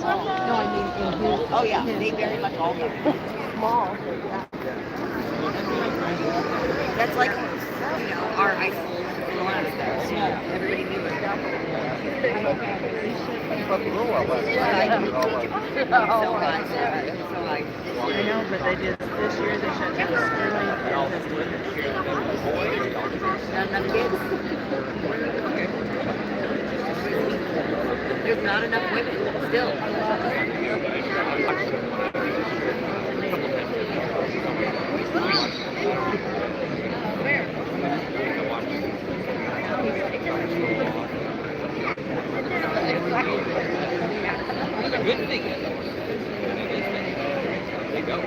No, I mean in his. Oh yeah, they very much all go. Small. That's like, our high school class. Everybody knew it. But below I was. So much. So like, I know, but they just this year they shut down Sterling not enough kids. There's not enough women still. The good thing is, they don't.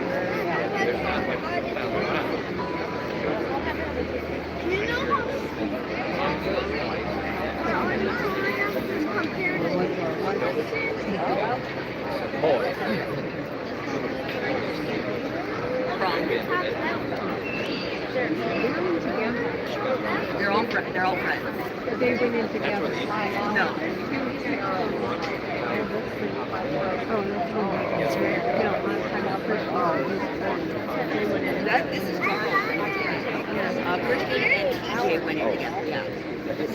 There's not much found around. Boy. They're all friends. They're all friends. They went in together. No. Oh, that's no, last time I first they went in. This is Charles. Christine and TJ went in together. Yeah. He's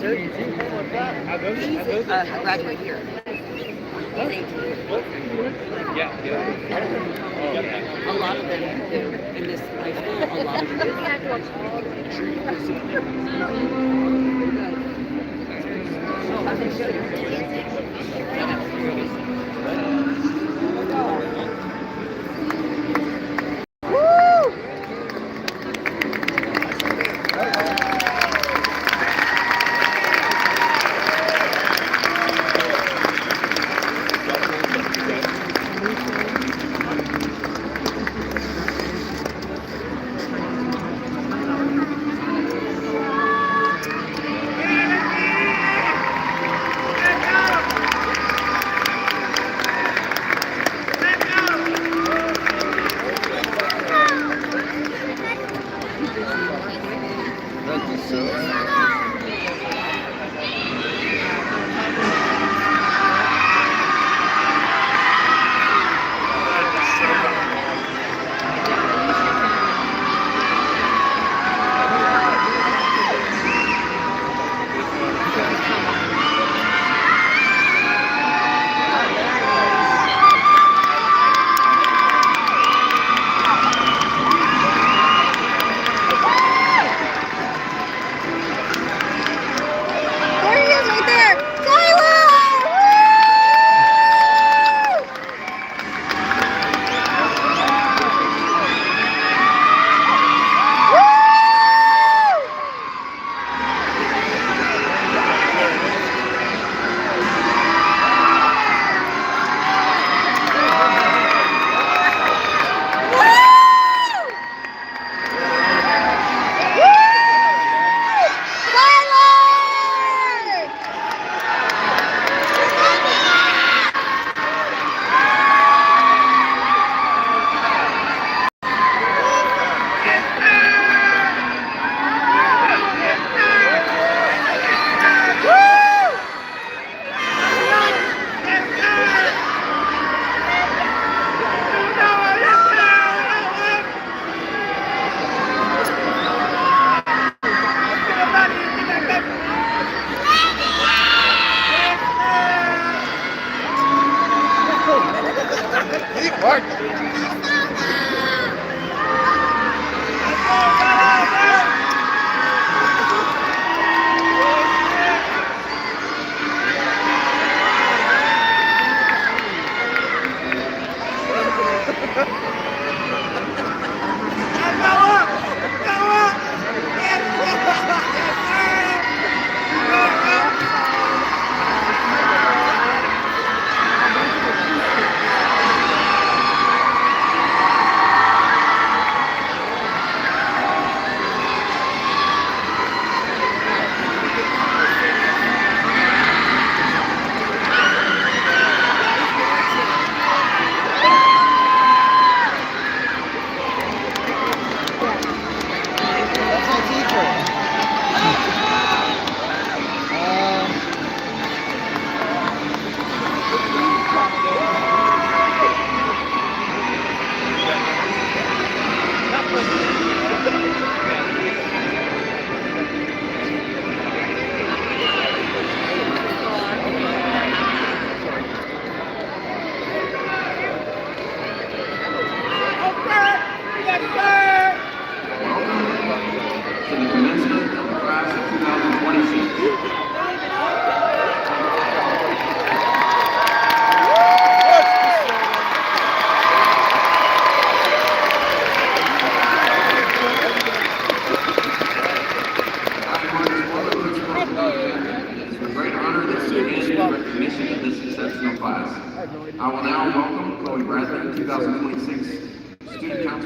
graduate here. He's 18. A lot of them in this high school. A lot of them do. I can show you.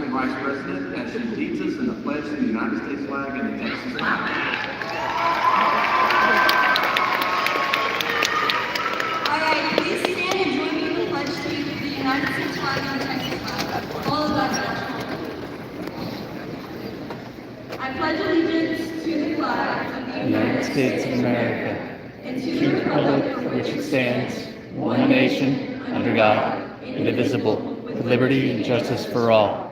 National Vice President as she leads us in the pledge to the United States flag and the Texas flag. All right, please stand and join me in the pledge to the United States flag and the Texas flag. All of that. I pledge allegiance to the flag of the United States of America, and to the republic for which it stands, one nation, under God, indivisible, with liberty and justice for all.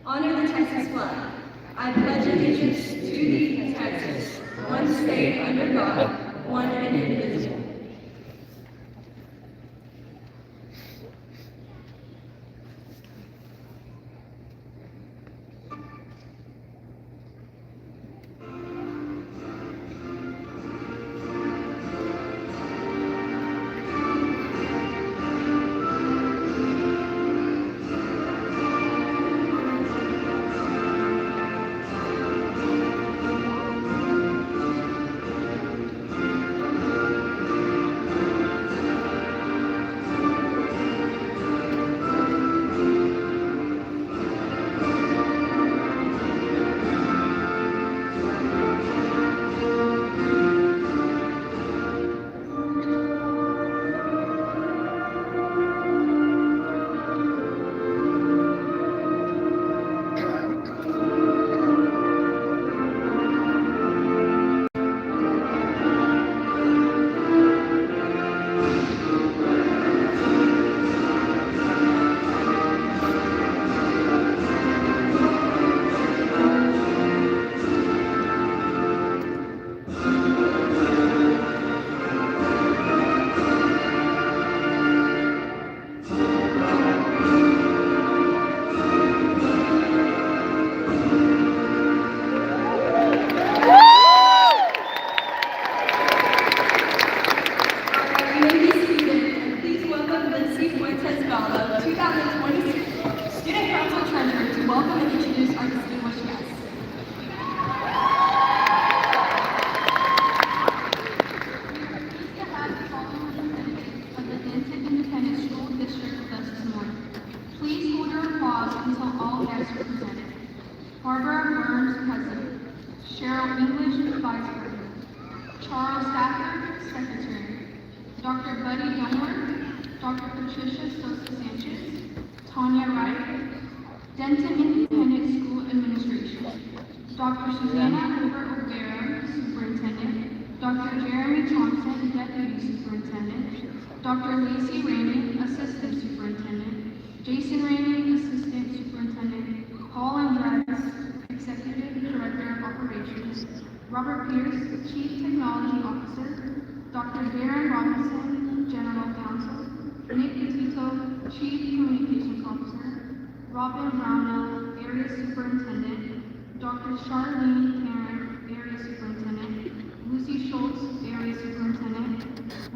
Honor the Texas flag. I pledge allegiance to the Texas, one state under God, one and indivisible.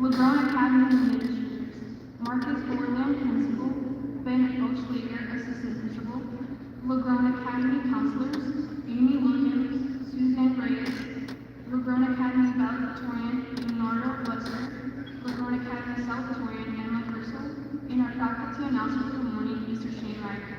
Lagrone Academy Administrators, Marcus Borland, Principal, Ben Oachlager, Assistant Principal, Lagrone Academy Counselors, Amy Williams, Suzanne Reyes, Lagrone Academy Valedictorian, Leonardo Butler, Lagrone Academy Salvatorian, Emma Purcell, and our faculty announcer for the morning, Mr. Shane Ryder.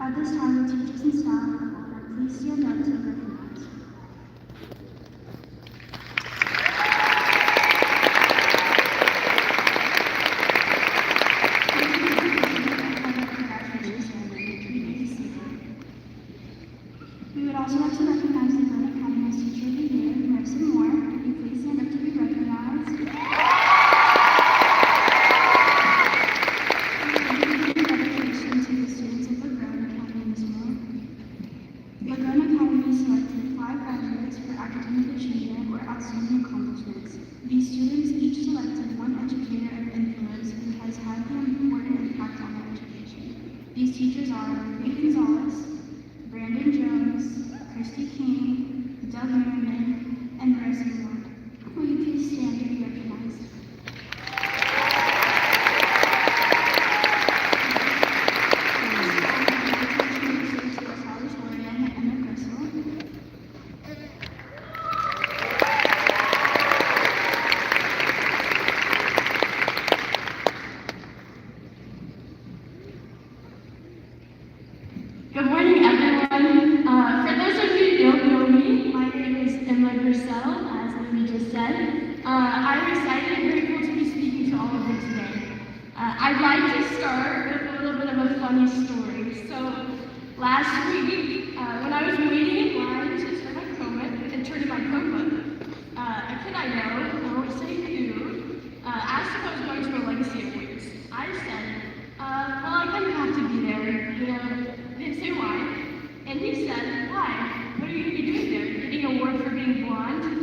At this time, the teachers and staff of honor, please stand up to recognize. We would also like to recognize the Lagrone Academy's Teacher of the Year, Marissa Moore. Would you please stand up to be recognized? Lagrone Academy selected 5 graduates for academic achievement or outstanding accomplishments. These students each selected one educator of influence who has had an important impact on their education. These These teachers are Lee Gonzalez, Brandon Jones, Christy King, Doug Merriman, and Rosie Ward. Will you please stand to be recognized? Good morning, everyone. For those of you who don't know me, my name is Emma Grissel, as Amy just said. I'm excited and grateful to be speaking to all of you today. I'd like to start with a little bit of a funny story. So, last week, when I was waiting in line to turn my Chromebook and turn in my Chromebook, a kid I know, I won't say who, asked if I was going to a Legacy Awards. I said, well, I kind of have to be there, you know. Didn't say why, and he said, why? What are you going to be doing there? Getting an award for being blonde?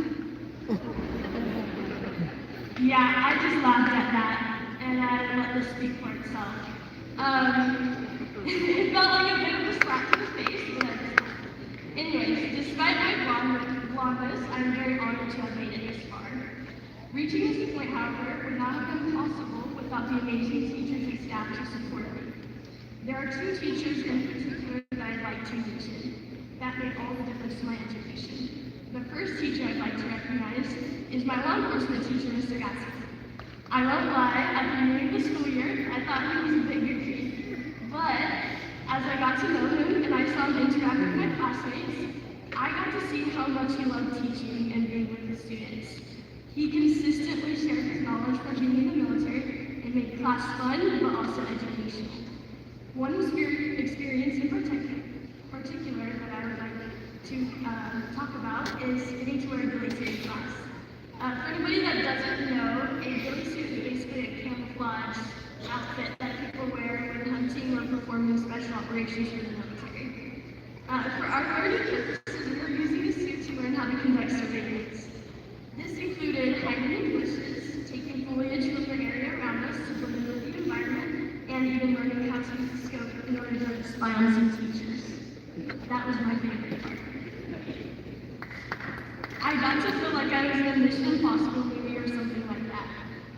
Yeah, I just laughed at that, and I let this speak for itself. It felt like a bit of a slap to the face, but anyways, despite my blondness, I'm very honored to have made it this far. Reaching this point, however, would not have been possible without the amazing teachers and staff to support me. There are two teachers in particular that I'd like to mention that made all the difference to my education. The first teacher I'd like to recognize is my law enforcement teacher, Mr. Gatsby. I won't lie, at the beginning of the school year, I thought he was a bit goofy. But as I got to know him and I saw him interact with my classmates, I got to see how much he loved teaching and being with the students. He consistently shared his knowledge from being in the military and made class fun, but also educational. One experience in particular that I would like to talk about is getting to wear a ghillie suit in class. For anybody that doesn't know, a ghillie suit is basically a camouflage outfit that people wear when hunting or performing special operations for the military. For our learning purposes, we were using the suit to learn how to conduct surveillance. This included hiding in bushes, taking foliage from the area around us to blend in with the environment, and even learning how to use the scope in order to spy on some teachers. That was my favorite part. I got to feel like I was in a Mission Impossible movie or something like that.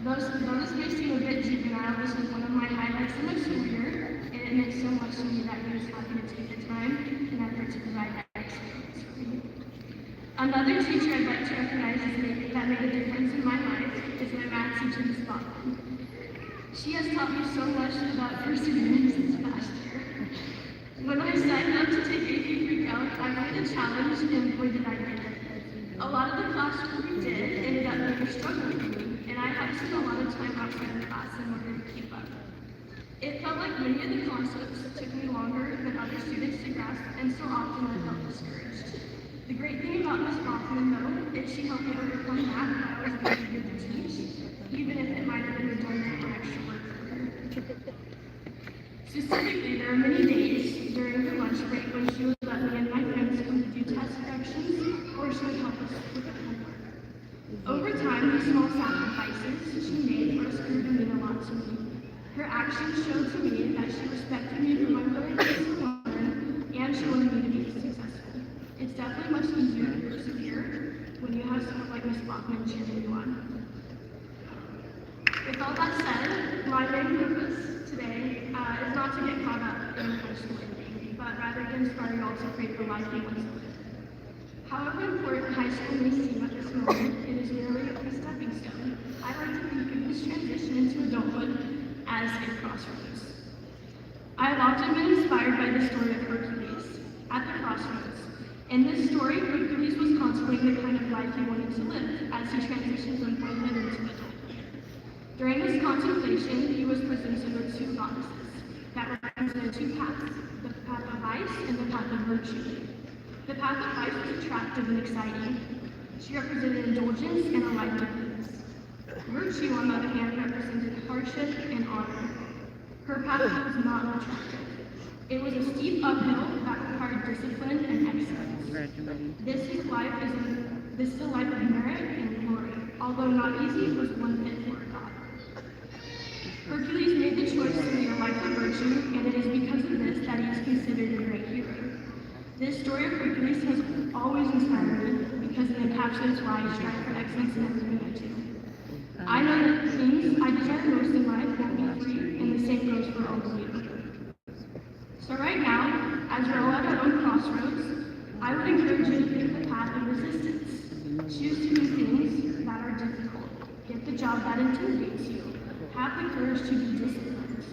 Though this may seem a bit juvenile, this was one of my highlights in my school year, and it meant so much to me that he was happy to take the time and effort to provide that experience for me. Another teacher I'd like to recognize that made a difference in my life is my math teacher, Ms. Bachman. She has taught me so much about perseverance this past year. When I signed up to take AP Pre-Calc, I wanted a challenge, and boy did I get it. A lot of the classwork we did ended up being a struggle for me, and I had to spend a lot of time outside of class in order to keep up. It felt like many of the concepts took me longer than other students to grasp, and so often I felt discouraged. The great thing about Ms. Bachman, though, is she helped me overcome that when I was very good to teach, even if it might have been redundant or extra work for her. Specifically, there are many days during her lunch break when she would let me and my friends come to do test corrections, or she would help us with the homework. Over time, these small sacrifices she made for us grew to mean a lot to me. Her actions showed to me that she respected me for my willingness to learn, and she wanted me to be successful. It's definitely much easier to persevere when you have someone like Ms. Bachman cheering you on. With all that said, my main purpose today is not to get caught up in high school ending, but rather to inspire you all to create the life you want to live. However important high school may seem at this moment, it is merely a stepping stone. I like to think of this transition into adulthood as a crossroads. I have often been inspired by the story of Hercules at the crossroads. In this story, Hercules was contemplating the kind of life he wanted to live as he transitioned from boyhood into adulthood. During this contemplation, he was presented with two goddesses that represented two paths, the path of vice and the path of virtue. The path of vice was attractive and exciting. She represented indulgence and a life of ease. Virtue, on the other hand, represented hardship and honor. Her path was not attractive. It was a steep uphill that required discipline and excellence. This is a life of merit and glory. Although not easy, it was one fit for a god. Hercules made the choice to lead a life of virtue, and it is because of this perhaps that's why I strive for excellence in everything I do. I know that things I desire most in life won't be free, and the same goes for all of you. So right now, as we're all at our own crossroads, I would encourage you to pick the path of resistance. Choose to do things that are difficult. Get the job that intimidates you. Have the courage to be disciplined.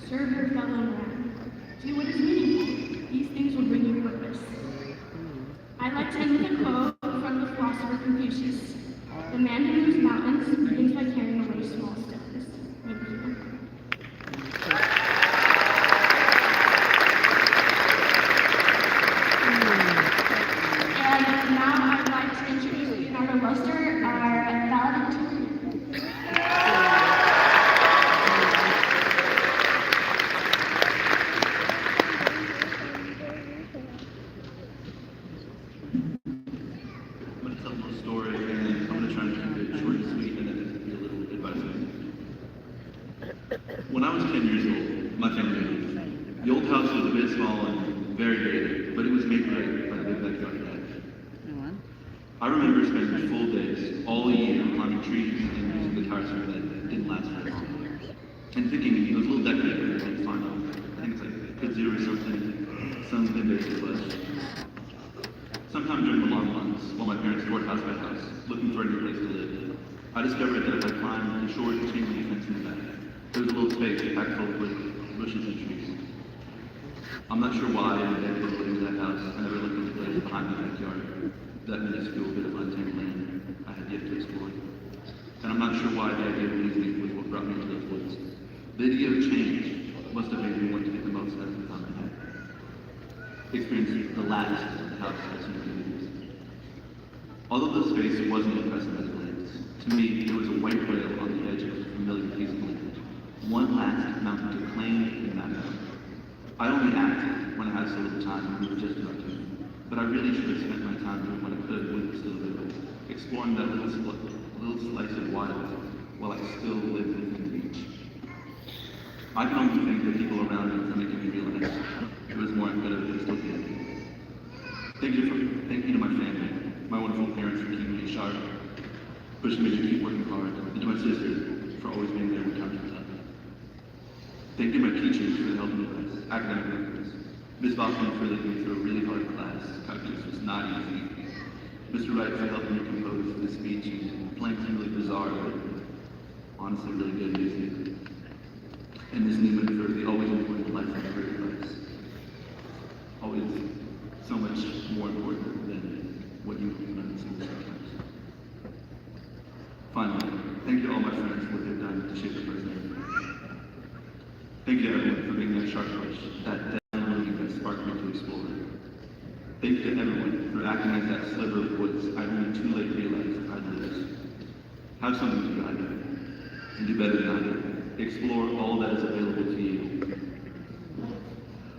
Serve your fellow man. Do what is meaningful. These things will bring you purpose. I'd like to end with a quote from the philosopher Confucius. The man who moves mountains begins by carrying away small stones. Thank you. And now I'd like to introduce Leonardo Luster, our valedictorian. I'm going to tell a little story, and I'm going to try and keep it short and sweet, and then it'll be a little advice. When I was 10 years old, my family moved. The old house was a bit small and very dirty, but it was made right by the big backyard we had. I remember spending full days, all year, climbing trees and using the tire circle that didn't last very long. And thinking it was a little decorative and fun. I think it's like Kid Zero or something. Sounds a bit basic, but sometime during the long months, while my parents toured house by house, looking for a new place to live, I discovered that if I climbed the short chain link fence in the back, there was a little space packed full of bushes and trees. I'm not sure why I ended up living in that house. I never looked at the place behind the backyard. That minuscule bit of untamed land I had yet to explore. And I'm not sure why the idea of leaving was what brought me to those woods. The idea of change must have made me want to get the most out of the time I had. Experience the last of the house I've seen in years. Although the space wasn't impressive at a glance, to me it was a white whale on the edge of a familiar piece of land. One last mountain to claim and map out. I only acted when I had so little time and moved just enough to it. But I really should have spent my time doing what I could when it was still available, exploring that little slice of wild while I still lived within reach. I can only thank the people around me for making me realize it was more better than still did. Thank you to my family, my wonderful parents for keeping me sharp, pushing me to keep working hard, and to my sister for always being there when times were tough. Thank you to my teachers for the help in class, academic records. Ms. Boston for leading me through a really hard class. Calculus was not easy. Mr. Wright for helping me compose the speech and playing some really bizarre, but honestly really good music. And Ms. Neiman for the always important life and career advice. Always so much more important than what you can understand sometimes. Finally, thank you to all my friends for what they've done to shape the person. Thank you to everyone for being that sharp push, that sparked me to explore. Thank you to everyone for acting as that sliver of woods I only too late realized I'd lose. Have something to guide you, and do better than I did. Explore all that is available to you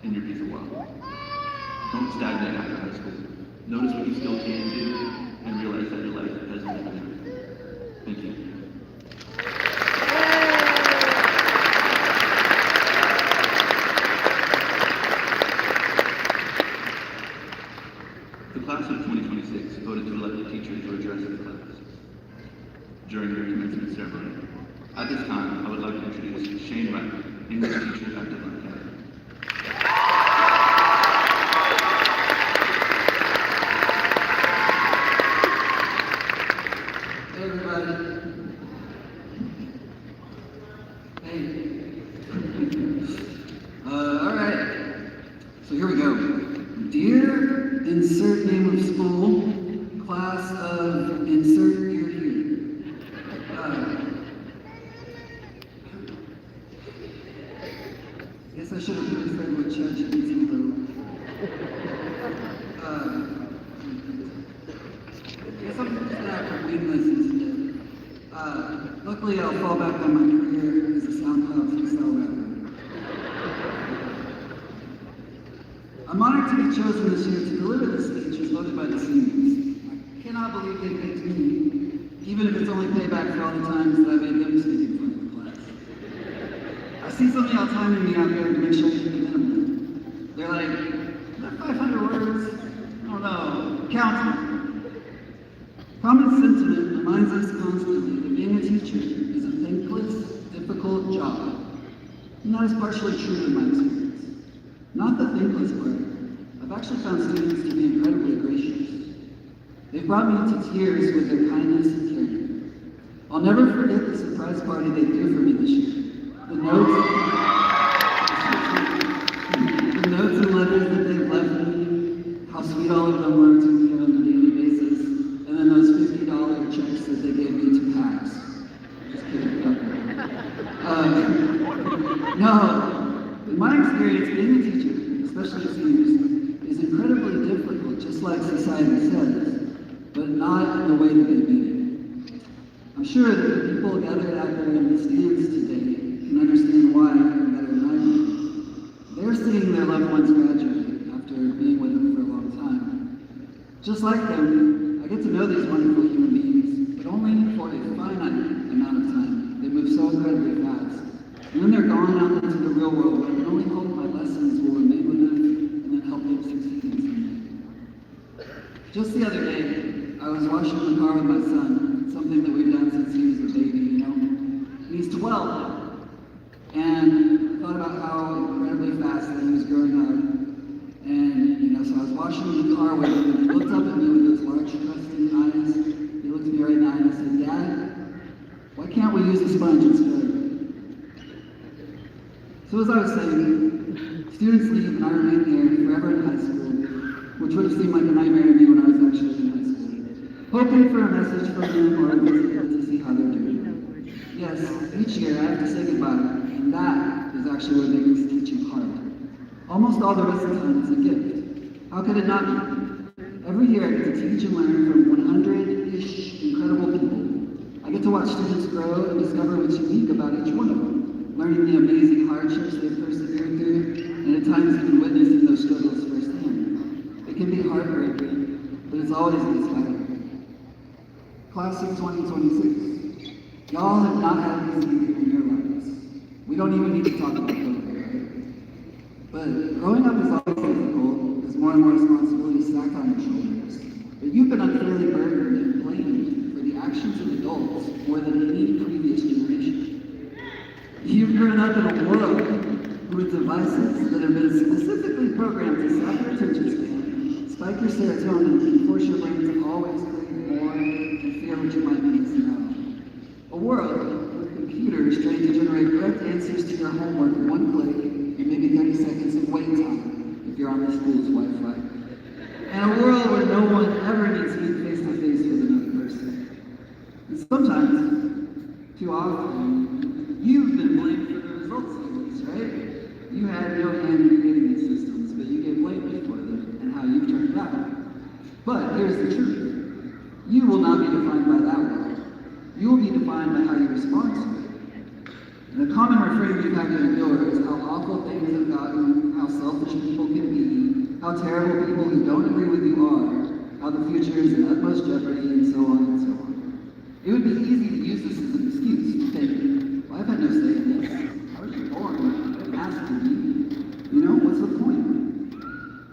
in your piece of wild. Don't stagnate after high school. Notice what you still can do, and realize that your life has only begun. Thank you. The class of 2026 voted to elect the teachers to address the class during their commencement ceremony. At this time, I would like to introduce Shane Wright, English teacher at Lagrone Academy. Hey everybody. Hey. All right. So here we go. Dear insert name of school, class of insert year here. Guess I should have preferred what ChatGPT wrote. Guess I'm just gonna have to read lessons today. Luckily, I'll fall back on my career as a SoundCloud freestyle rapper. I'm honored to be chosen this year to deliver this speech as voted by the seniors. I cannot believe they picked me, even if it's only payback for all the times that I made them speak in front of the class. I see some of y'all timing me out there to make sure I hit the minimum. They're like, is that 500 words? I don't know, count them. And that is partially true in my experience. Not the thankless part. I've actually found students to be incredibly gracious. They've brought me to tears with their kindness and caring. I'll never forget the surprise party they threw for me this year. The notes and letters that they've left me, how sweet all of them were to me on a daily basis, and then those $50 checks that they gave me to pass. Just kidding. No, in my experience, being a teacher, especially seniors, is incredibly difficult, just like society says, but not in the way that they mean it. I'm sure that the people gathered out there in the stands today can understand why better than I do. They're seeing their loved ones graduate after being with them for a long time. Just like them, I get to know these wonderful human beings, but only for a finite amount of time. They move so incredibly fast. And then they're gone out into the real world. I can only hope my lessons will remain with them and then help them succeed someday. Just the other day, I was washing the car with my son, something that we've done since he was a baby, you know. And he's 12 now. And I thought about how incredibly fast that he was growing up. And, you know, so I was washing the car with him, and he looked up at me with those large, trusting eyes. He looked at me right now and he said, "Dad, why can't we use a sponge instead?" So as I was saying, students leave and I remain here forever in high school, which would have seemed like a nightmare to me when I was actually in high school, hoping for a message from them or a visit to see how they're doing. Yes, each year I have to say goodbye, and that is actually what makes teaching hard. Almost all the rest of the time is a gift. How could it not be? Every year I get to teach and learn from 100-ish incredible people. I get to watch students grow and discover what's unique about each one of them, learning the amazing hardships they've persevered through, and at times even witnessing those struggles firsthand. It can be heartbreaking, but it's always inspiring. Class of 2026, y'all have not had an easy year in your lives. We don't even need to talk about COVID, right? But growing up is always difficult. There's more and more responsibilities stacked on your shoulders. But you've been unfairly burdened and blamed for the actions of adults more than any previous generation. You've grown up in a world with devices that have been specifically programmed to sap your attention span, spike your serotonin, and force your brain to always crave more and fear what you might be missing out on. A world with computers trying to generate correct answers to your homework in one click and maybe 30 seconds of wait time if you're on the school's Wi-Fi. And a world where no one ever needs to meet face-to-face with another person. And sometimes, too often, you've been blamed for the results of this, right? You had no hand in creating these systems, but you gave blame for them and how you've turned out. But here's the truth. You will not be defined by that world. You will be defined by how you respond to it. And a common refrain we've had to endure is how awful things have gotten, how selfish people can be, how terrible people who don't agree with you are, how the future is in utmost jeopardy, and so on and so on. It would be easy to use this as an excuse to think, well, I've had no say in this. I was just born. I didn't ask to be. You know, what's the point?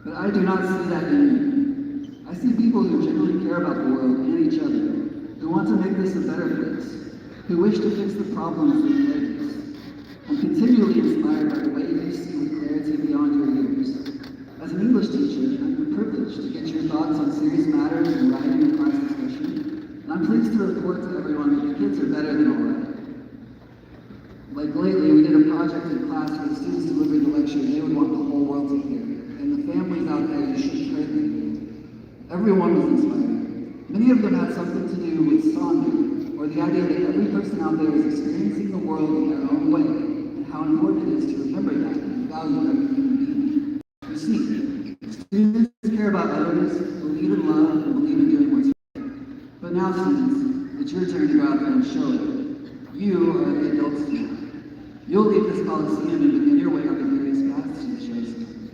But I do not see that in you. I see people who genuinely care about the world and each other, who want to make this a better place, who wish to fix the problems that plague us. I'm continually inspired by the way you see with clarity beyond your years. As an English teacher, I'm privileged to get your thoughts on serious matters and writing in class discussion, and I'm pleased to report to everyone that your kids are better than all right. Like lately, we did a project in class where the students delivered the lecture they would want the whole world to hear, and the families out there you should have heard them. Everyone was inspired. Many of them had something to do with song, or the idea that every person out there is experiencing the world in their own way, and how important it is to remember that and value every human being. You see, students care about others, believe in love, and believe in doing what's right. But now, students, it's your turn to go out there and show it. You are the adults now. You'll leave this Coliseum and begin your way up the various paths you've chosen.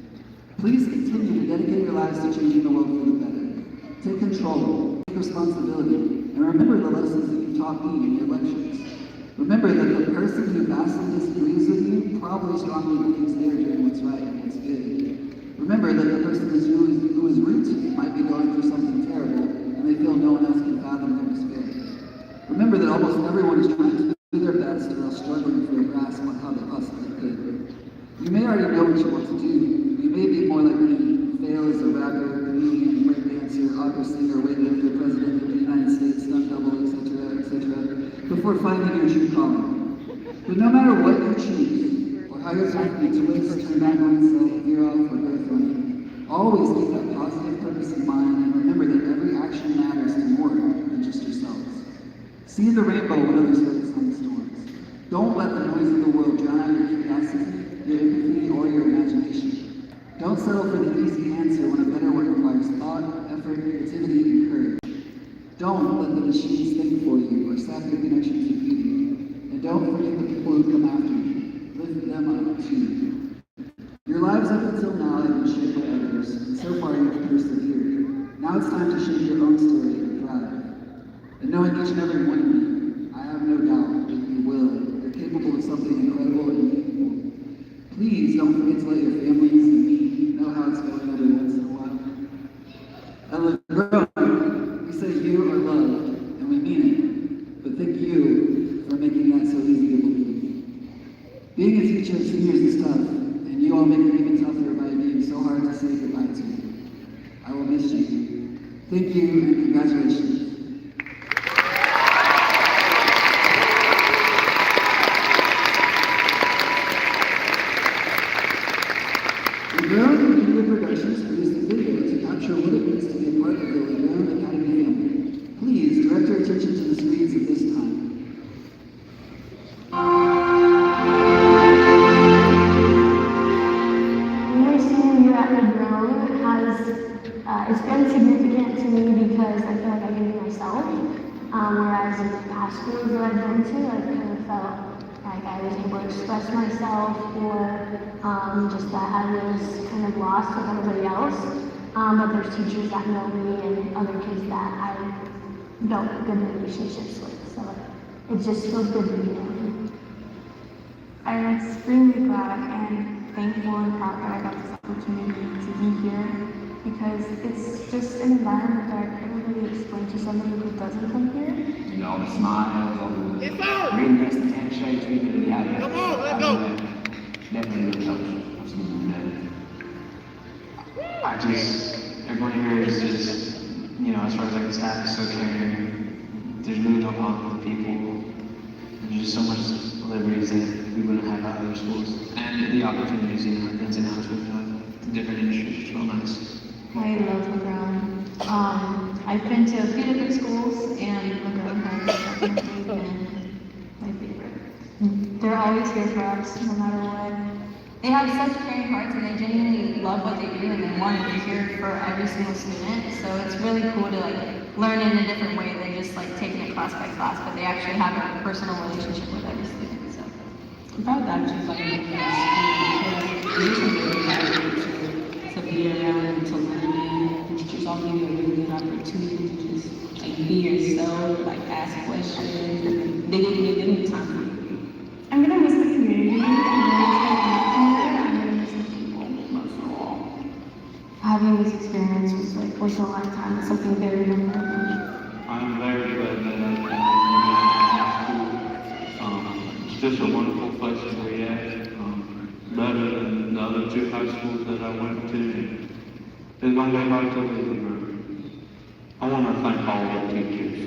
Please continue to dedicate your lives to changing the world for the better. Take control, take responsibility, and remember the lessons that you've taught me in your lectures. Remember that the person who vastly disagrees with you probably strongly believes they're doing what's right and what's good. Remember that the person who is rude to you might be going through something terrible, and they feel no one else can fathom their despair. Remember that almost everyone is trying to do their best or else struggling for a grasp on how they possibly could. You may already know what you want to do. You may be more like me, fail as a rapper, comedian, breakdancer, opera singer, weightlifter, president of the United States, stunt double, etc., before finding your true calling. But no matter what you choose, or how your path may twist, turn back on itself, veer off, or go from it, always keep that positive purpose in mind and remember that every action matters to more than just yourselves. See the rainbow when others focus on the storms. Don't let the noise of the world drown out your curiosity, your empathy, or your imagination. Don't settle for the easy answer when a better one requires thought, effort, creativity, and courage. Don't let the machines think for you or sap your connections to beauty. And don't forget the people who come after you. Lift them up too. Your lives up until now have been shaped by others, and so far you've persevered. Now it's time to shape your own story and thrive. And knowing each and every one of you, I have no doubt that you will. You're capable of something incredible and meaningful. Please don't forget to let your families and me know how it's going every once in a while. At Lagrone, we say you are loved, and we mean it. But thank you for making that so easy to believe. Being a teacher of seniors is tough, and you all make it even tougher by being so hard to say goodbye to. I will miss you. Thank you, and congratulations. Lagrone Media Productions produced a video to capture what it means to be a part of the Lagrone Academy family. Please direct your attention to the screens at this time. My senior year at Lagrone it's been significant to me because I feel like I can be myself. Whereas in past schools that I've been to, I kind of felt like I was able to express myself, or just that I was kind of lost with everybody else. But there's teachers that know me and other kids that I built good relationships with. So it just feels good to be here. I'm extremely glad and thankful and proud that I got this opportunity to be here, because it's just an environment that I couldn't really explain to somebody who doesn't come here. You know, the smiles, all the really nice handshakes, we really had that. Come on, let's go! Definitely really helped. Absolutely, man. Everyone here is just, you know, as far as like the staff is so caring. There's really no problem with people. There's just so much liberties that we wouldn't have at other schools. And the opportunities, you know, ins and outs with different industries, it's real nice. I love Lagrone. I've been to a few different schools, and Lagrone has definitely been my favorite. They're always here for us, no matter what. They have such caring hearts, and they genuinely love what they do, and they want to be here for every single student. So it's really cool to like learn in a different way than just like taking it class by class, but they actually have a personal relationship with every student. So I'm proud that I'm just like it makes me really happy to be around and to learn, and teachers all give you a really good opportunity to just like be yourself, like ask questions, and they give you time for you. I'm gonna miss the community. I'm gonna miss the people most of all. having this experience was like once in a lifetime. It's something very memorable. I'm very glad that I came to school. It's just a wonderful place to be at. Better than the other two high schools that I went to. And one day back to Lagrone. I want to thank all the teachers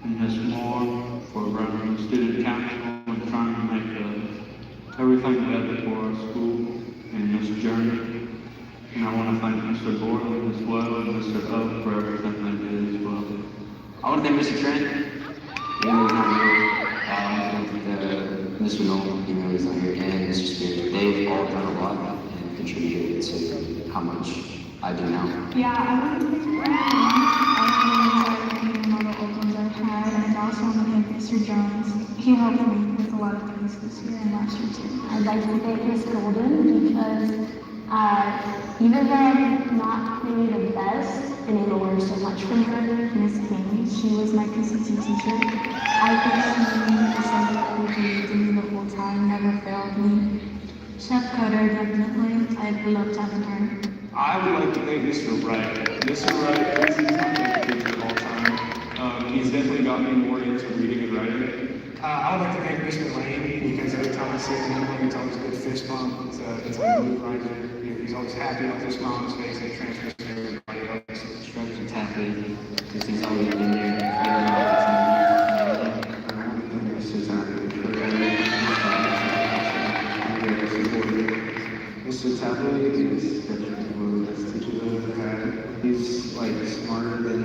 and Ms. Moore for running the student council and trying to make everything better for our school in this journey. And I want to thank Mr. Borland as well and Mr. Oak for everything they did as well. I want to thank Mr. Trent. Even though he's not here. Mr. Nolan, even though he's not here, and Mr. Spears. They've all done a lot and contributed to how much I do now. Yeah, I want to thank everyone. I want to thank all the programs I've had, and I also want to thank Mr. Jones. He helped me with a lot of things this year and last year too. I'd like to thank Miss Golden because even though I'm not maybe the best, been able to learn so much from her. Miss King, she was my PCT teacher. I think she was somebody who believed in me the whole time, never failed me. Chef Cutter, definitely. I'd loved having her. I would like to thank Mr. Wright. Mr. Wright is my favorite teacher of all time. He's definitely got me more into reading and writing. I would like to thank Mr. Lane because every time I see him, it's always good fist bump. It's a mood riser. He's always happy with a smile on his face, and he transfers to everybody else. Stretch and tap it, because he's always been there. Mr. Tapley is definitely one of the best teachers I've ever had. He's like smarter than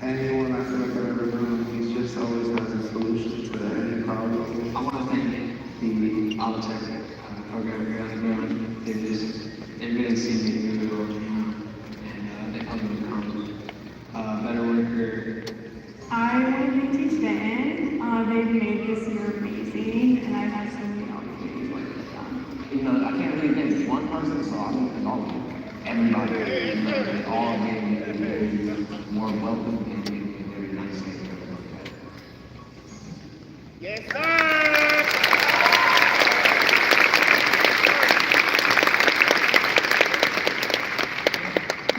anyone I feel like I've ever known. He's just always has a solution to any problem. I want to thank the Autech program here at Lagrone. They really see me through the door, and they help me become a better worker. I want to thank Teach Benton. They've made this year amazing, and I've had so many opportunities working with them. You know, I can't really think of one person, so I'm going to all of them. Everybody, they all made me very more welcome and made me a very nice thing to work at. Yes, sir!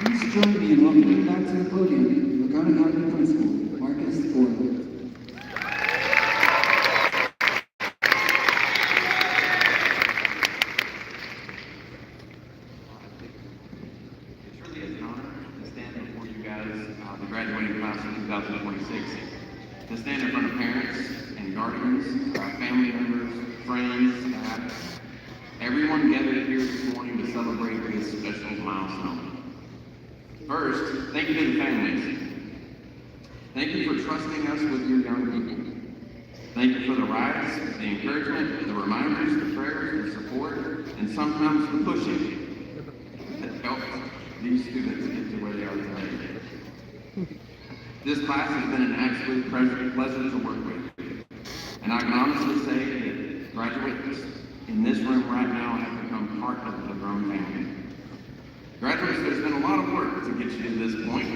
Please join me in welcoming back to the podium Lagrone Academy Principal, Marcus Ford. It truly is an honor to stand before you guys, the graduating class of 2026, to stand in front of parents and guardians, family members, friends, staff, everyone gathered here this morning to celebrate this special milestone. First, thank you to the families. Thank you for trusting us with your young people. Thank you for the rides, the encouragement, the reminders, the prayers, the support, and sometimes the pushing that helped these students get to where they are today. This class has been an absolute pleasure to work with. And I can honestly say that graduates in this room right now have become part of the Lagrone family. Graduates, there's been a lot of work to get you to this point.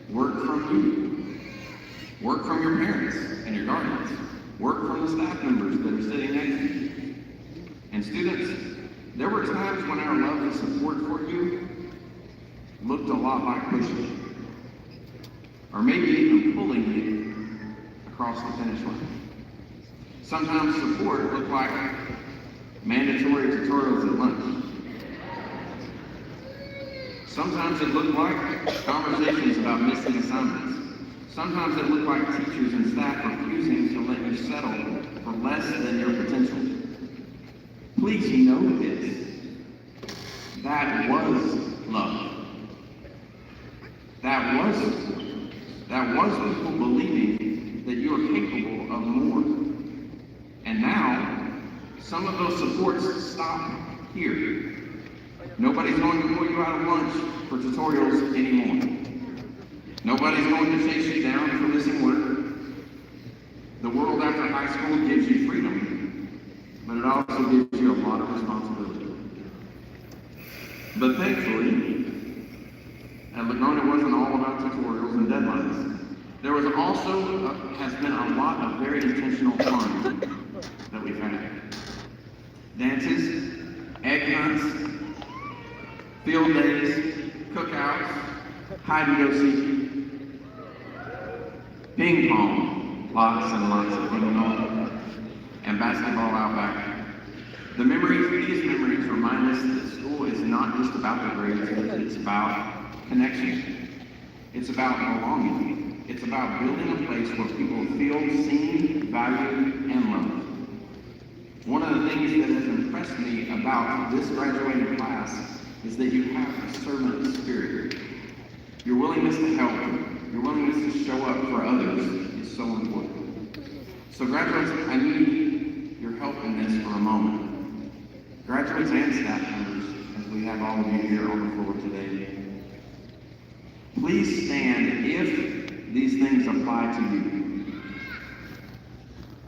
Work from you. Work from your parents and your guardians. Work from the staff members that are sitting next to you. And students, there were times when our love and support for you looked a lot like pushing. Or maybe even pulling you across the finish line. Sometimes support looked like mandatory tutorials at lunch. Sometimes it looked like conversations about missing assignments. Sometimes it looked like teachers and staff refusing to let you settle for less than your potential. Please know this. That was love. That was people believing that you are capable of more. And now, some of those supports stop here. Nobody's going to pull you out of lunch for tutorials anymore. Nobody's going to chase you down for missing work. The world after high school gives you freedom, but it also gives you a lot of responsibility. But thankfully, at Lagrone, it wasn't all about tutorials and deadlines. There was also, has been a lot of very intentional fun that we've had. Dances, egg hunts, field days, cookouts, hide and go seek, ping pong, lots and lots of ping pong, and basketball out back. These memories remind us that school is not just about the grades, it's about connection. It's about belonging. It's about building a place where people feel seen, valued, and loved. One of the things that has impressed me about this graduating class is that you have a servant spirit. Your willingness to help, your willingness to show up for others is so important. So graduates, I need your help in this for a moment. Graduates and staff members, as we have all of you here on the floor today, please stand if these things apply to you.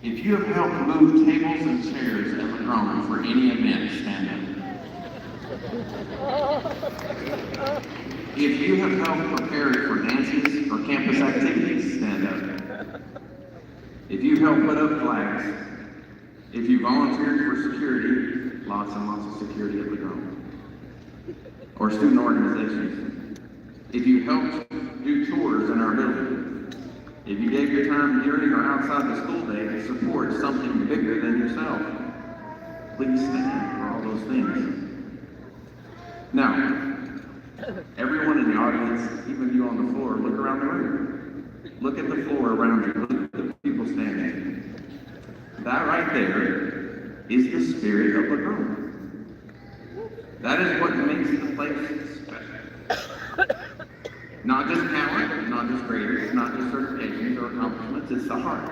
If you have helped move tables and chairs at Lagrone for any event, stand up. If you have helped prepare for dances or campus activities, stand up. If you've helped put up flags, if you volunteered for security, lots and lots of security at Lagrone, or student organizations, if you helped do tours in our building, if you gave your time during or outside the school day to support something bigger than yourself, Please stand for all those things. Now, everyone in the audience, even you on the floor, look around the room. Look at the floor around you. Look at the people standing. That right there is the spirit of Lagrone. That is what makes the place special. Not just talent, not just grades, not just certifications or accomplishments, it's the heart.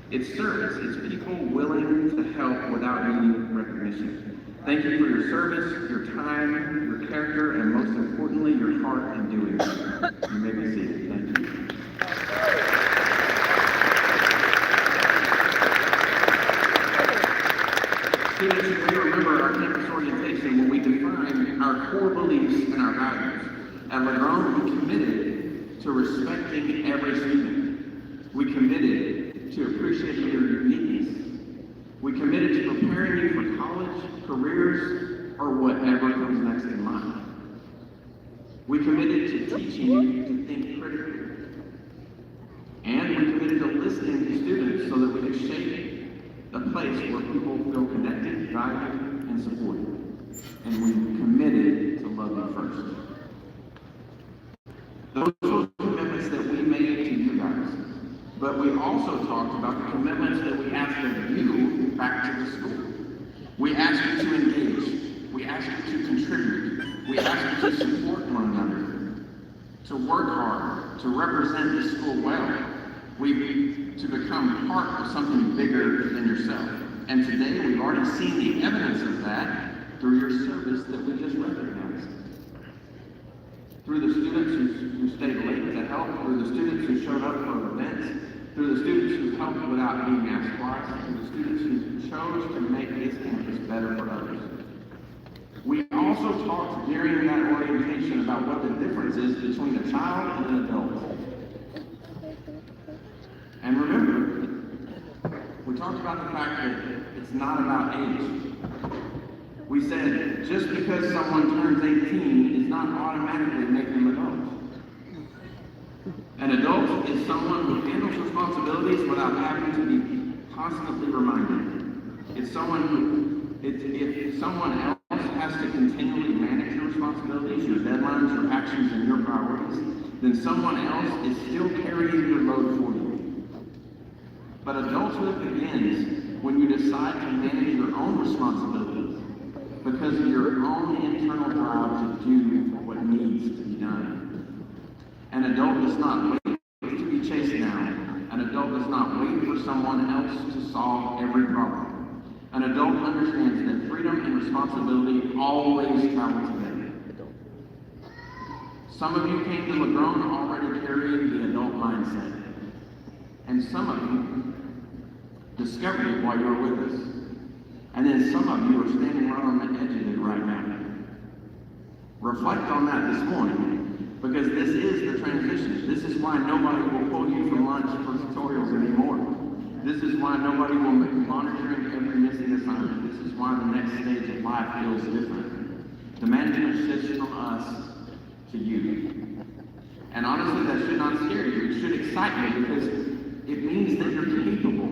It's service, it's people willing to help without needing recognition. Thank you for your service, your time, your character, and most importantly, your heart in doing it. You may be seated. Thank you. Students, you may remember our campus orientation when we defined our core beliefs and our values. At Lagrone, we committed to respecting every student. We committed to appreciating your uniqueness. We committed to preparing you for college, careers, or whatever comes next in life. We committed to teaching you to think critically. And we committed to listening to students so that we could shape a place where people feel connected, valued, and supported. And we committed to love you first. Those were commitments that we made to you guys. But we also talked about the commitments that we asked of you back to the school. We asked you to engage. We asked you to contribute. We asked you to support one another, to work hard, to represent the school well, to become part of something bigger than yourself. And today we've already seen the evidence of that through your service that we just recognized. Through the students who stayed late to help, through the students who showed up for events, through the students who helped without being asked twice, through the students who chose to make this campus better for others. We also talked during that orientation about what the difference is between a child and an adult. And remember, we talked about the fact that it's not about age. We said just because someone turns 18 is not automatically making them adults. An adult is someone who handles responsibilities without having to be constantly reminded. It's someone who, if someone else has to continually manage your responsibilities, your deadlines, your actions, and your priorities, then someone else is still carrying your load for you. But adulthood begins when you decide to manage your own responsibilities because of your own internal drive to do what needs to be done. An adult does not wait to be chased down. An adult does not wait for someone else to solve every problem. An adult understands that freedom and responsibility always travel together. Some of you came to Lagrone already carrying the adult mindset. And some of you discovered it while you were with us. And then some of you are standing right on the edge of it right now. Reflect on that this morning, because this is the transition. This is why nobody will pull you from lunch for tutorials anymore. This is why nobody will be monitoring every missing assignment. This is why the next stage of life feels different. The management shifts from us to you. And honestly, that should not scare you. It should excite you because it means that you're capable.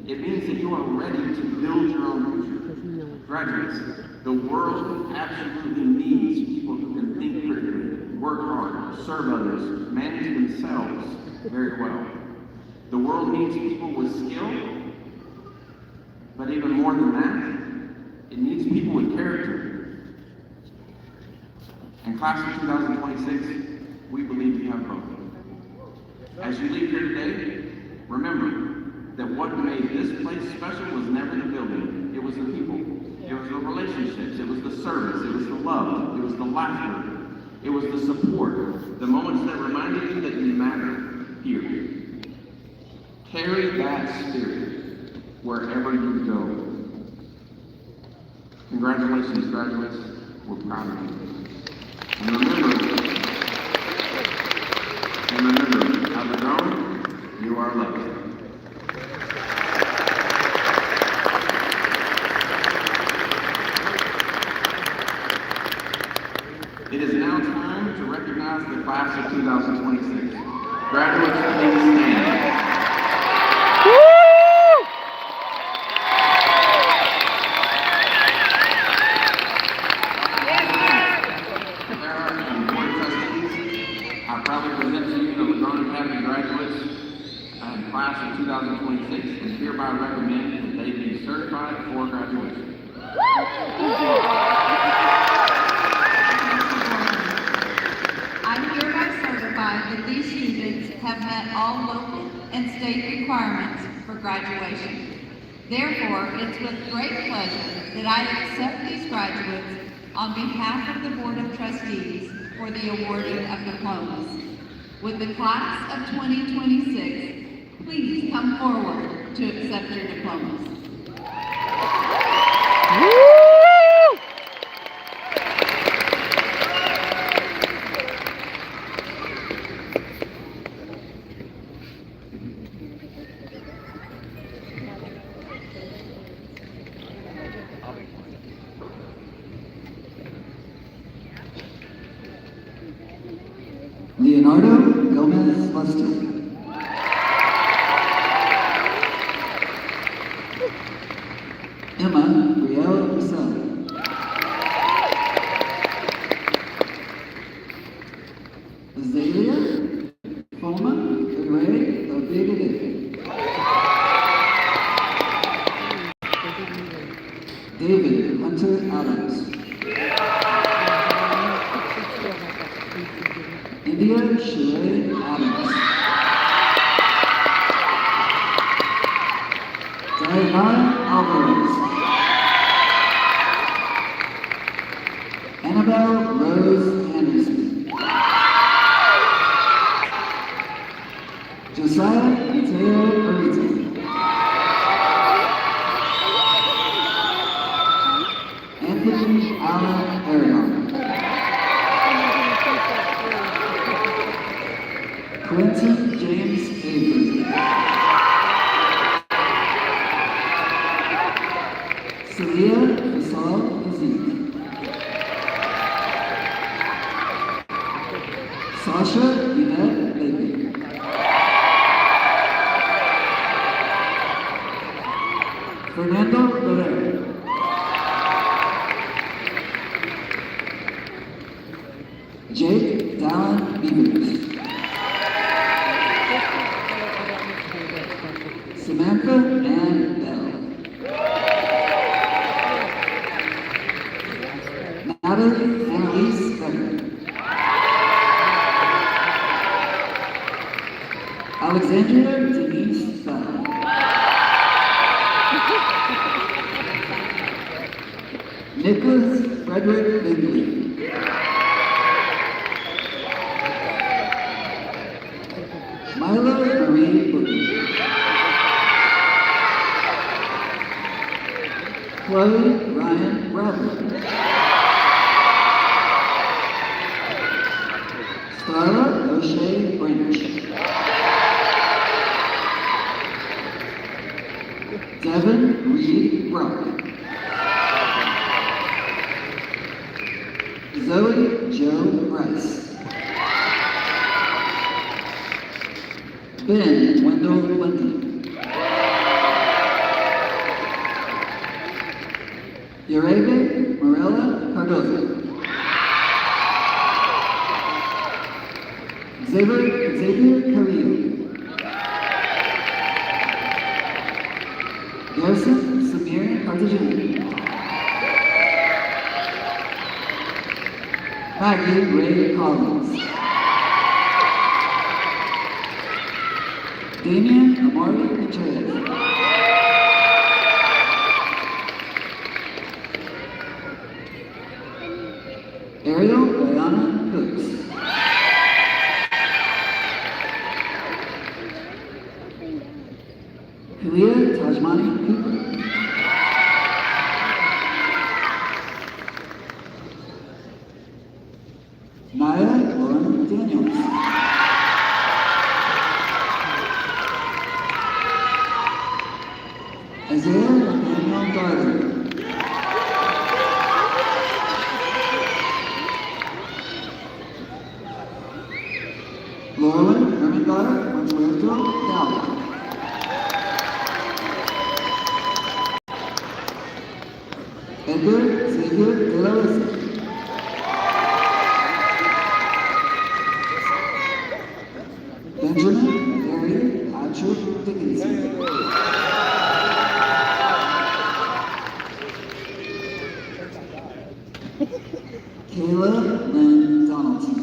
It means that you are ready to build your own future. Graduates, the world absolutely needs people who can think critically, work hard, serve others, manage themselves very well. The world needs people with skill, but even more than that, it needs people with character. And class of 2026, we believe you have both. As you leave here today, remember that what made this place special was never the building, it was the people. It was the relationships, it was the service, it was the love, it was the laughter, it was the support, the moments that reminded you that you matter here. Carry that spirit wherever you go. Congratulations, graduates. We're proud of you. And remember, at Lagrone, you are loved. It is now time to recognize the class of 2026. Graduates, please stand. hereby recommend that they be certified for graduation. I hereby certify that these students have met all local and state requirements for graduation. Therefore, it's with great pleasure that I accept these graduates on behalf of the Board of Trustees for the awarding of diplomas. With the class of 2026, please come forward to accept your diplomas. Leonardo Gomez Lester. Emma Brielle Russell. Azalea Foma Ray Lobegade. David Hunter Adams. India Sheree Adams. Diana Alvarez. Annabelle Rose Anderson. Josiah Mateo Arita. Anthony Allen Aragon. Quentin James Avery. Celia Fasal Aziz. Sasha Yvette Baby. Fernando Rivera. Jake Dallin Beavers. Samantha Ann Bell. Natalie Annalise Becker. Alexandria Denise Bell. Nicholas Frederick Lindley. Milo Marie Booker. Chloe Ryan Bradley. Starla O'Shea Branch. Devin Reed Brock. Zoe Joe Bryce. Ben Wendell Bundy. Yorebe Morella Cardozo. Xavier Carrillo. Garrison Samir Cartagena. Maggie Ray Collins. Damian Amari Contreras. Ariel Diana Cooks. Kalia Tajmani Cooper. Naya Lauren Daniels. Isaiah Nathaniel Darder. Lauren Hermengard Mansueto Dowd. Edgar Xavier De La Rosa. Benjamin Harry Patrick Dickinson. Kayla Lynn Donaldson.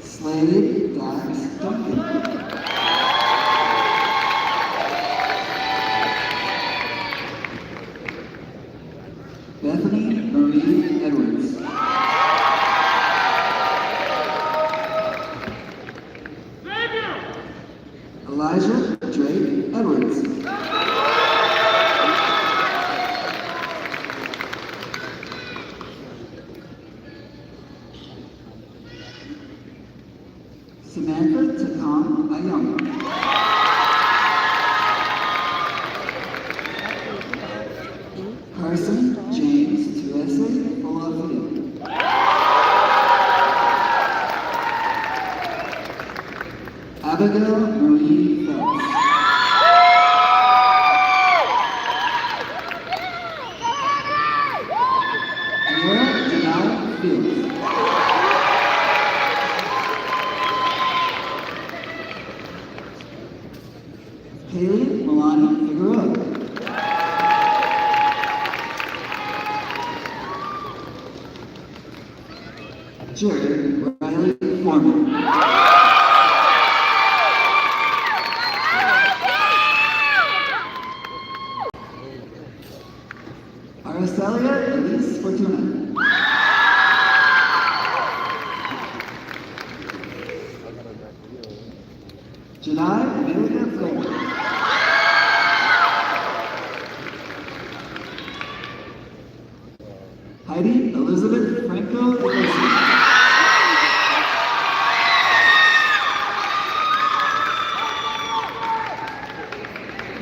Slade Dax Duncan. Bethany Marie Edwards. Elijah Drake Edwards. Samantha Takam Ayama. Carson James Tuese Olafide. Abigail Marie Phelps. Amira Janelle Fields. Haley Milani Figueroa. Jared Riley Foreman. Aracelia Elise Fortuna. Janai Amelia Flair. Heidi Elizabeth Franco Iglesias.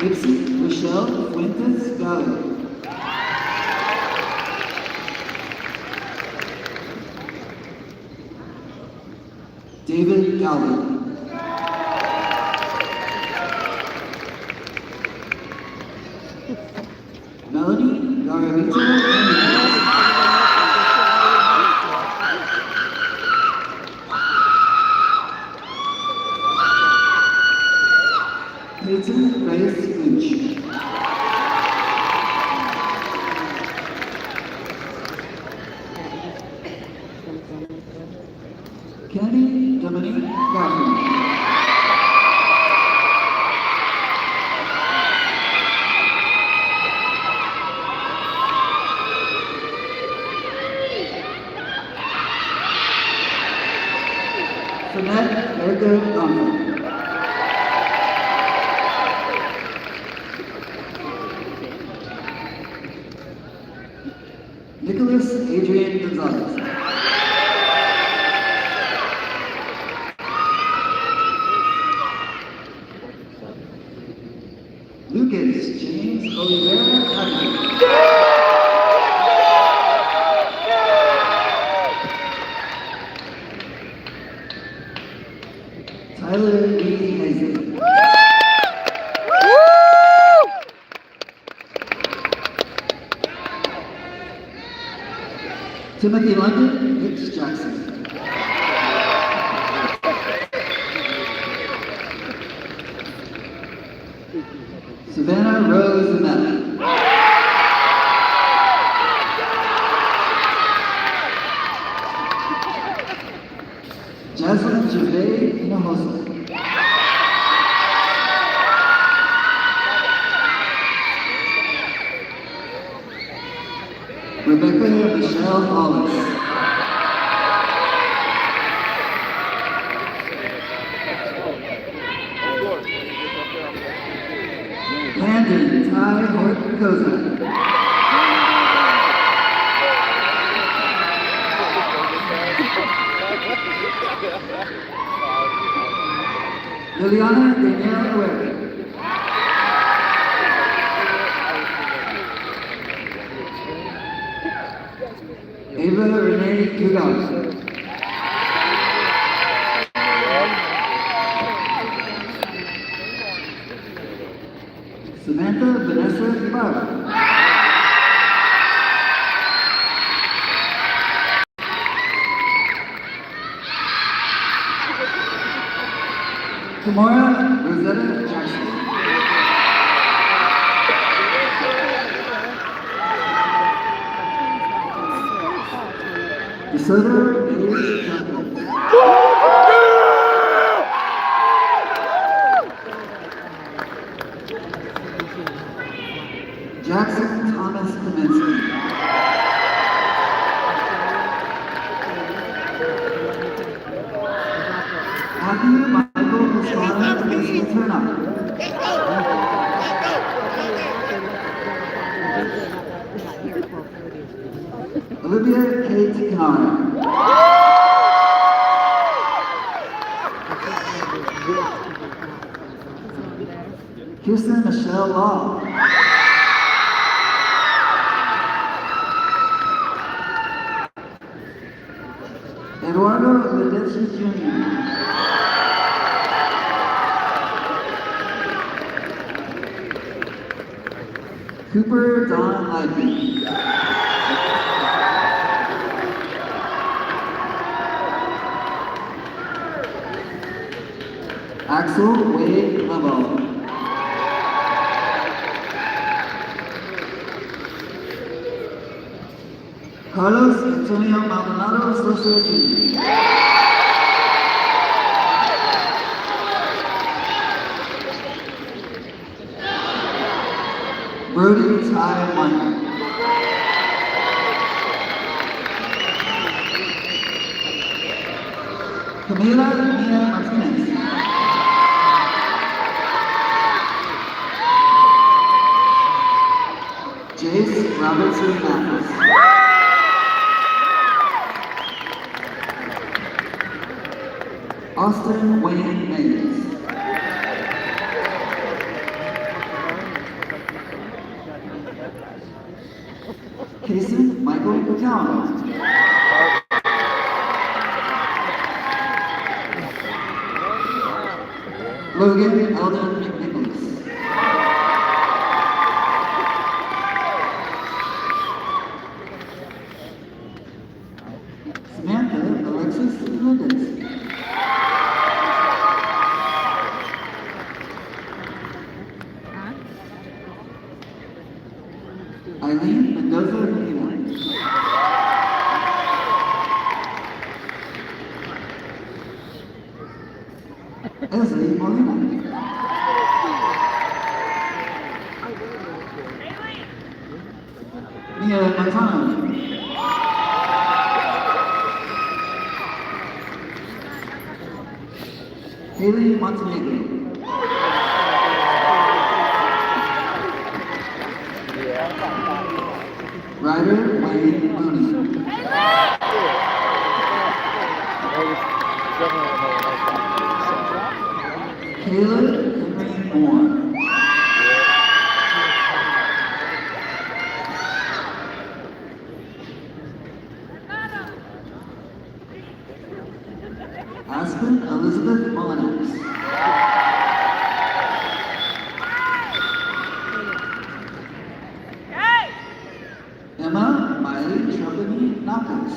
Nixie Rochelle Fuentes Gallo. David Galvin. Melanie Garavito. Peyton Reyes Lynch. Kennedy Dominique Gaffney. Finette Erica Duncan. Nicholas Adrian Gonzalez. Lucas James Oliveira Avenue. Tyler E. Hazen. Timothy London, Hicks Jackson. Savannah Rose Amell. Jasmine Gervais Hinojosa. Rebecca Michelle Hollis. Landon Ty Horton Kozak. Liliana Danielle Herrera. Ava Renee Kugal. Samantha Vanessa Ibarra. Tamara Rosetta Jackson. Exeter Age Jumpers. Jackson Thomas Kaminsky. Matthew Michael Pastrana Elizabeth Turner. Olivia Kate Kennard. Kirsten Michelle Law. Eduardo Ledechi Jr. Cooper Don Lightman. Axel Wade Lovell. Carlos Antonio Maldonado Sosa Jr. Brody Ty Minor. Camila Mia Martinez. Jace Robertson Mathis. Austin Wayne Mays. Kason Michael McCallum. Logan Eldon McNicholas. Samantha Alexis Hernandez. Eileen Mendoza Medina. Esli Molina. Mia Montano. Haley Montenegro. Ryder Wayne Mooney. Caleb Henry Moore. Aspen Elizabeth Mullinax. Emma Miley Trubany Knockers.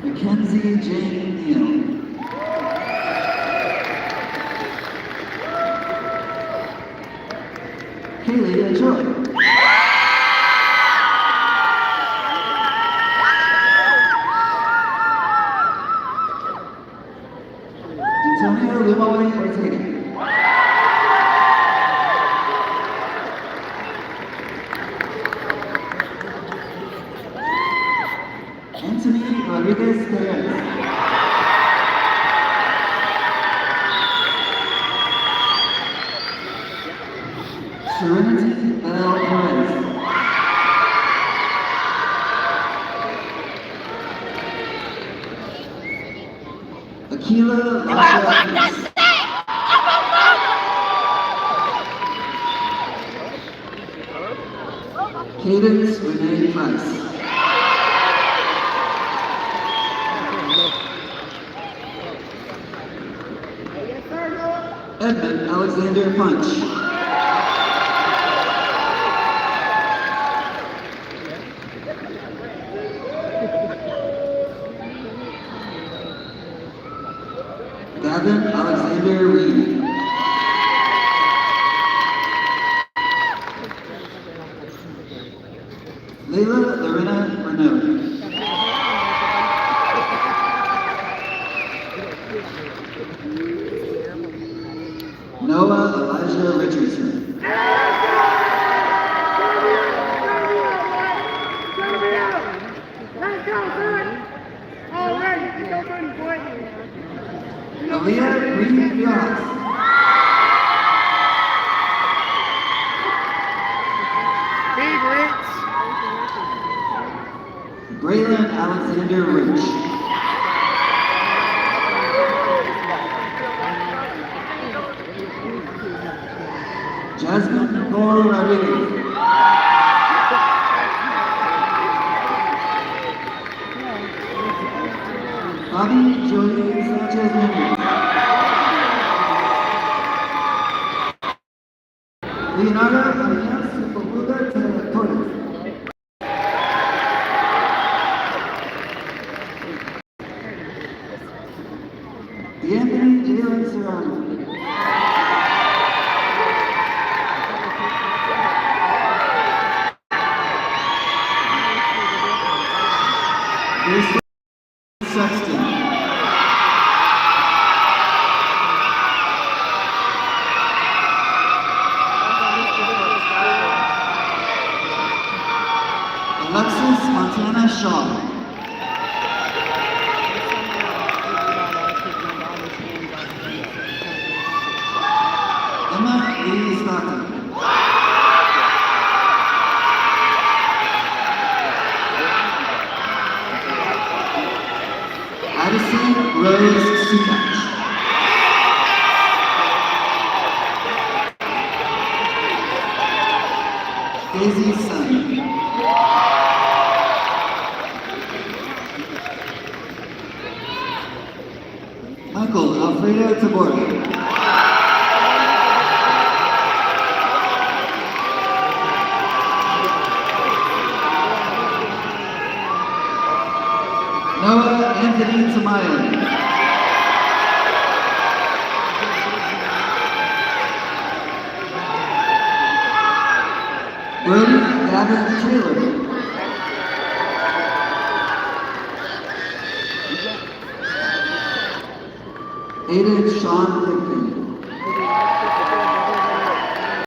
Mackenzie Jane Neal. Kaylee Joy. Antonio Lumaway Ortega. Anthony Rodriguez Perez. Serenity Bell Perez. Akila Lasha. Cadence Renee Price. Edmund Alexander Punch. Gavin Alexander Reed. Noah Elijah Richardson. Aaliyah Reed Yoss. Braylon Alexander Rich. Jasmine Nicole Rodriguez. Bobby Jolie Sanchez Mendes. Leonardo Arias Sepulveda Torres. Anthony Jalen Serrano. Jason Sexton. Alexis Montana Shaw. Emma Lee Stockton. Addison Rose Sukach. Daisy Sun. Michael Alfredo Tabori. Noah Anthony Tamayo. Brody Gavin Taylor. Aiden Sean Lipton.